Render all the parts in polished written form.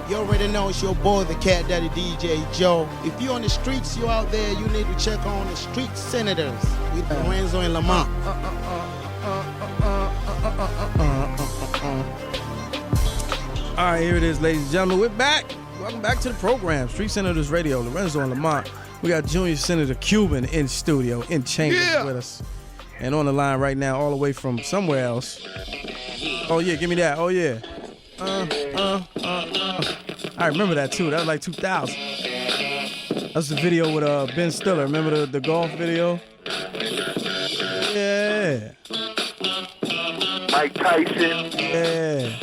You already know it's your boy, the Cat Daddy DJ Joe. If you're on the streets, you out there, you need to check on the Street Senators with Lorenzo and Lamont. All right, here it is, ladies and gentlemen. We're back. Welcome back to the program, Street Senators Radio. Lorenzo and Lamont. We got Junior Senator Cuban in studio, in chambers with us. And on the line right now, all the way from somewhere else. Oh, yeah, give me that. Oh, yeah. I remember that, too. That was like 2000. That's the video with Ben Stiller. Remember the golf video? Yeah. Mike Tyson. Yeah.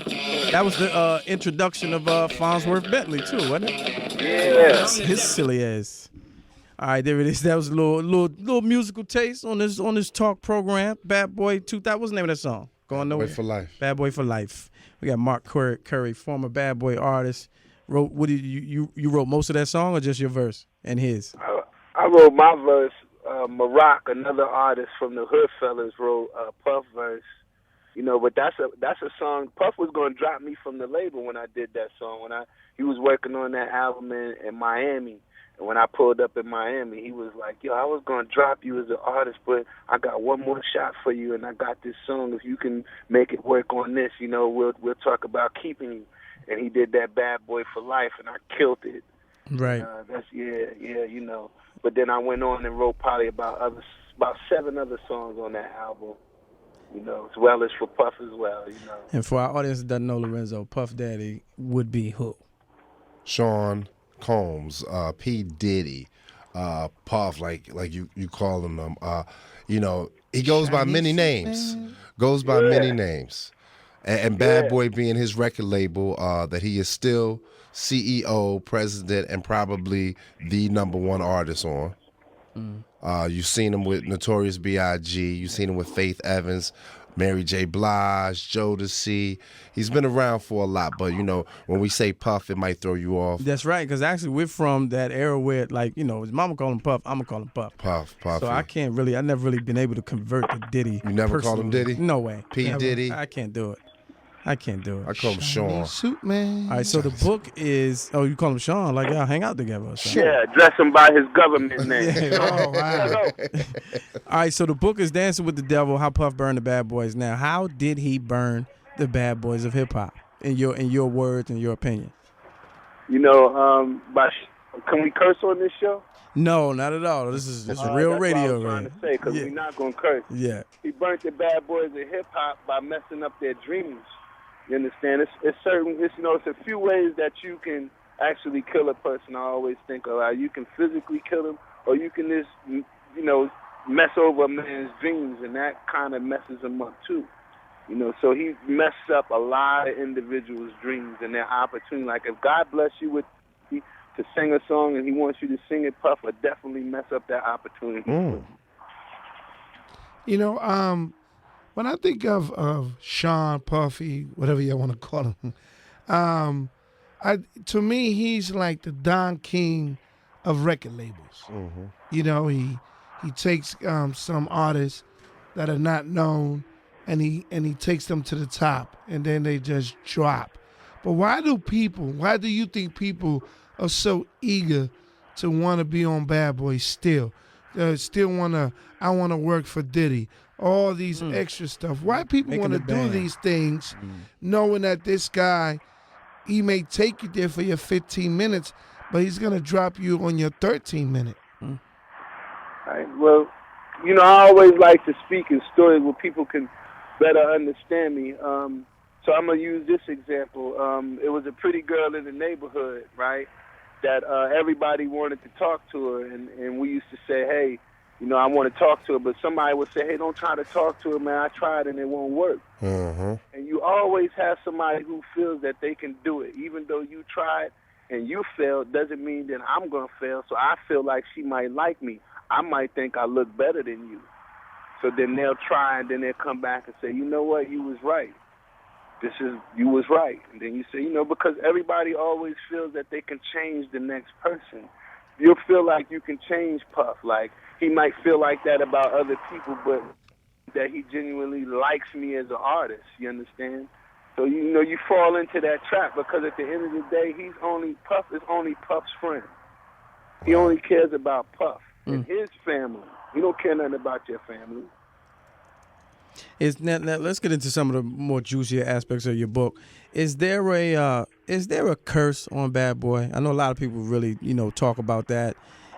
That was the introduction of Farnsworth Bentley, too, wasn't it? Yeah. His silly ass. All right, there it is. That was a little musical taste on this talk program. Bad Boy 2000. What's the name of that song? Going nowhere. Bad Boy for Life. Bad Boy for Life. We got Mark Curry, former Bad Boy artist. What did you wrote most of that song or just your verse and his? I wrote my verse. Maroc, another artist from the Hood Fellas, wrote Puff verse. You know, but that's a song. Puff was gonna drop me from the label when I did that song. He was working on that album in Miami. And when I pulled up in Miami, he was like, yo, I was going to drop you as an artist, but I got one more shot for you, and I got this song. If you can make it work on this, you know, we'll talk about keeping you. And he did that Bad Boy for Life, and I killed it. Right. You know. But then I went on and wrote probably about 7 other songs on that album, you know, as well as for Puff as well, you know. And for our audience that doesn't know Lorenzo, Puff Daddy would be who? Sean Combs, P. Diddy, Puff, like you calling them. You know, he goes by many names. Many names. And Bad Boy being his record label, that he is still CEO, president, and probably the #1 artist on. You've seen him with Notorious B.I.G., you've seen him with Faith Evans, Mary J. Blige, Jodeci. He's been around for a lot, but, you know, when we say Puff, it might throw you off. That's right, because actually we're from that era where, like, you know, his mama call him Puff, I'm going to call him Puff. Puff. So I never really been able to convert to Diddy. You never called him Diddy? No way. P. Diddy? I can't do it. I call him Sean. Suit man. All right, so the book is, you call him Sean, like y'all hang out together or something. Yeah, address him by his government name. Yeah, oh, wow. All right, so the book is Dancing with the Devil, How Puff Burned the Bad Boys. Now, how did he burn the bad boys of hip-hop, in your words and your opinion? You know, can we curse on this show? No, not at all. This is real radio, what I was trying to say, because we're not going to curse. Yeah. He burnt the bad boys of hip-hop by messing up their dreams. You understand? It's a few ways that you can actually kill a person. I always think of you can physically kill him, or you can just, you know, mess over a man's dreams, and that kind of messes him up too. You know, so he messed up a lot of individuals' dreams and their opportunity. Like, if God bless you with to sing a song and he wants you to sing it, Puff will definitely mess up that opportunity. You know, when I think of Sean, Puffy, whatever you want to call him, to me, he's like the Don King of record labels. Mm-hmm. You know, he takes some artists that are not known, and he takes them to the top, and then they just drop. But why do you think people are so eager to want to be on Bad Boy still? I want to work for Diddy. All these extra stuff. Why people want to do these things knowing that this guy, he may take you there for your 15 minutes, but he's going to drop you on your 13-minute. All right. Well, you know, I always like to speak in stories where people can better understand me. So I'm going to use this example. It was a pretty girl in the neighborhood, right, that everybody wanted to talk to her, and we used to say, hey, you know, I want to talk to her, but somebody would say, hey, don't try to talk to her, man. I tried and it won't work. Mm-hmm. And you always have somebody who feels that they can do it. Even though you tried and you failed, doesn't mean that I'm going to fail. So I feel like she might like me. I might think I look better than you. So then they'll try, and then they'll come back and say, you know what, you was right. You was right. And then you say, you know, because everybody always feels that they can change the next person. You'll feel like you can change Puff. Like, he might feel like that about other people, but that he genuinely likes me as an artist, you understand? So you fall into that trap because at the end of the day, Puff is only Puff's friend. He only cares about Puff and his family. He don't care nothing about your family. Now let's get into some of the more juicier aspects of your book. Is there a curse on Bad Boy? I know a lot of people really talk about that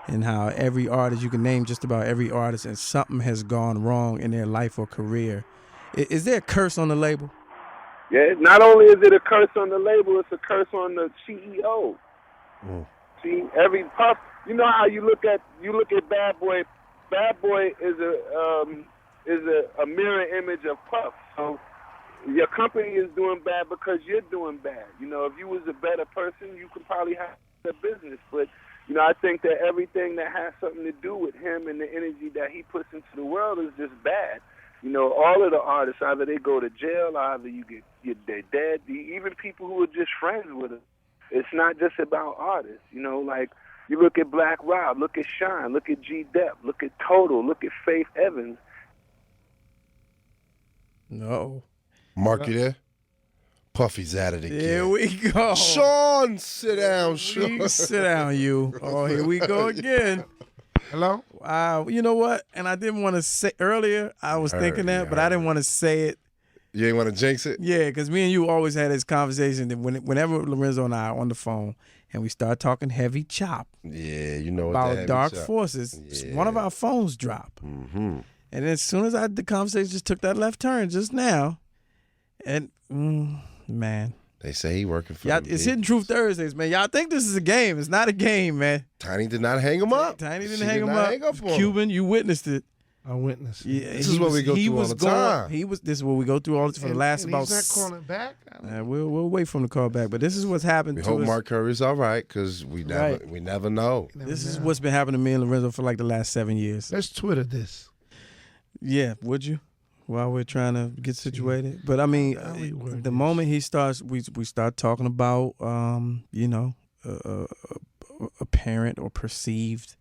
and how every artist, you can name just about every artist, and something has gone wrong in their life or career. Is there a curse on the label? Yeah, not only is it a curse on the label, it's a curse on the CEO. See, every Puff, you know how you look at Bad Boy. Bad Boy is a mirror image of Puff. So your company is doing bad because you're doing bad. If you was a better person, you could probably have a business. But I think that everything that has something to do with him and the energy that he puts into the world is just bad. All of the artists, either they go to jail, either they're dead. Even people who are just friends with him. It's not just about artists. Like you look at Black Rob, look at Shine, look at G-Dep, look at Total, look at Faith Evans. No. Mark, you there? Puffy's at it again. Here we go. Sean, sit down, Sean. Sit down, you. Oh, here we go again. Hello? You know what? And I didn't want to say earlier, I was thinking that, but I didn't want to say it. You ain't want to jinx it? Yeah, because me and you always had this conversation that whenever Lorenzo and I are on the phone and we start talking heavy chop. Yeah, you know what about dark forces, one of our phones drop. Mm-hmm. And as soon as the conversation just took that left turn just now, and man. They say he working for it's Hidden Truth Thursdays, man. Y'all think this is a game. It's not a game, man. Tiny did not hang him up. Tiny didn't hang him up. Cuban, you witnessed it. I witnessed it. Yeah, this is what we go through all the time. This is what we go through all for the last about. He's not calling back. We'll wait for him to call back. But this is what's happened. We to hope us. Mark Curry's all right because we never know. This is what's been happening to me and Lorenzo for like the last 7 years. Let's Twitter this. Yeah, would you? While we're trying to get situated, but I mean, the moment he starts, we start talking about, a parent or perceived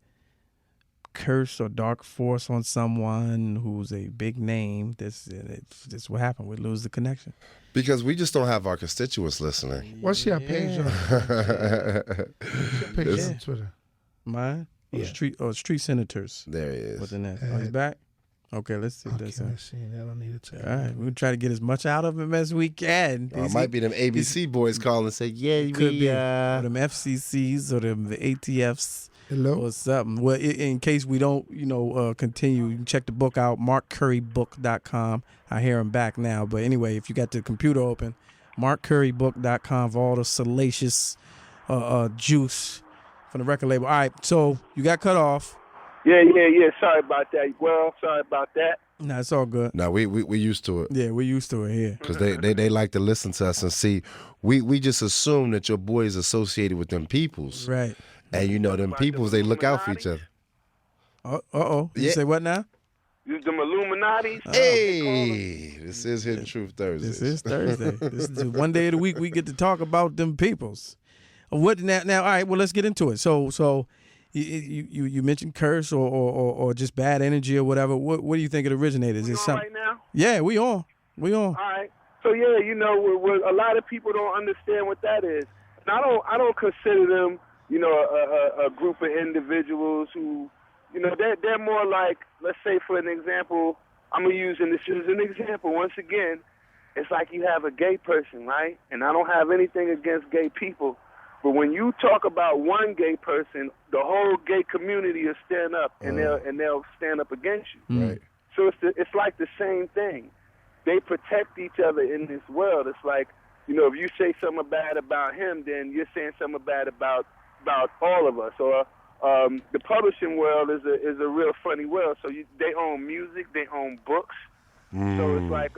curse or dark force on someone who's a big name. This what happened. We lose the connection because we just don't have our constituents listening. What's your page on? Page on Twitter. Mine? Yeah. Street Senators. There he is. What's in that? He's back. Okay, let's see. Okay, let's see. I don't need to. All right, we'll try to get as much out of him as we can. It might be them ABC boys calling and say, "Yeah, could be or them FCCs or them the ATFs." Hello? Or something. Well, in case we don't, continue, you can check the book out, markcurrybook.com. I hear him back now, but anyway, if you got the computer open, markcurrybook.com for all the salacious juice from the record label. All right, so you got cut off. Yeah. Sorry about that. Well, sorry about that. Nah, it's all good. No, we used to it. Yeah, we're used to it here. Because they like to listen to us and see. We just assume that your boy is associated with them peoples. Right. And them peoples, they look out for each other. Uh-oh. You say what now? Use them Illuminati. Hey, this is Hidden Truth Thursday. This is Thursday. This is one day of the week we get to talk about them peoples. What now? All right, well, let's get into it. So you mentioned curse or just bad energy or whatever. What do you think it originated? Is it something? Right now? Yeah, we on. All right. So yeah, a lot of people don't understand what that is. And I don't consider them, a group of individuals who, they're more like, let's say for an example, I'm using this as an example. Once again, it's like you have a gay person, right? And I don't have anything against gay people. But when you talk about one gay person, the whole gay community will stand up and they'll stand up against you. Right. So it's like the same thing. They protect each other in this world. It's like, if you say something bad about him, then you're saying something bad about all of us. Or the publishing world is a real funny world. So they own music, they own books. So it's like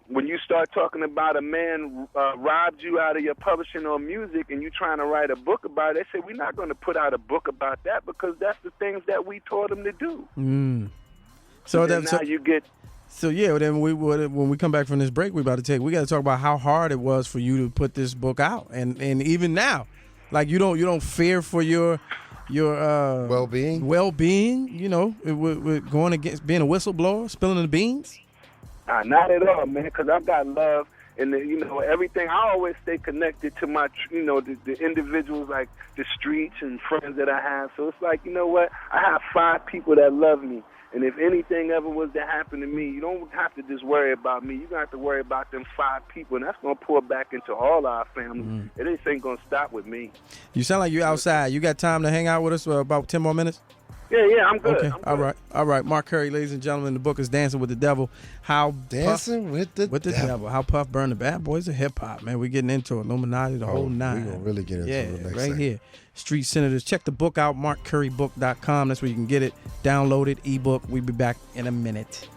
when you start talking about a man robbed you out of your publishing on music and you trying to write a book about it, they say, we're not going to put out a book about that because that's the things that we taught him to do. So you get... So yeah, then when we come back from this break we got to talk about how hard it was for you to put this book out, and even now, like you don't fear for your well-being, with going against being a whistleblower, spilling the beans. Not at all, man, because I've got love and everything. I always stay connected to my, the individuals, like the streets and friends that I have. So it's like, you know what? I have 5 people that love me. And if anything ever was to happen to me, you don't have to just worry about me. You're going to have to worry about them 5 people, and that's going to pour back into all our families. It ain't going to stop with me. You sound like you're outside. You got time to hang out with us for about 10 more minutes? Yeah, I'm good. Okay, I'm good. All right. Mark Curry, ladies and gentlemen, the book is Dancing with the Devil. How Dancing with the Devil. How Puff burned the bad boys of hip-hop, man. We're getting into Illuminati, the whole nine. We're going to really get into it next right here. Street Senators. Check the book out, markcurrybook.com. That's where you can get it. Download it, ebook. We'll be back in a minute.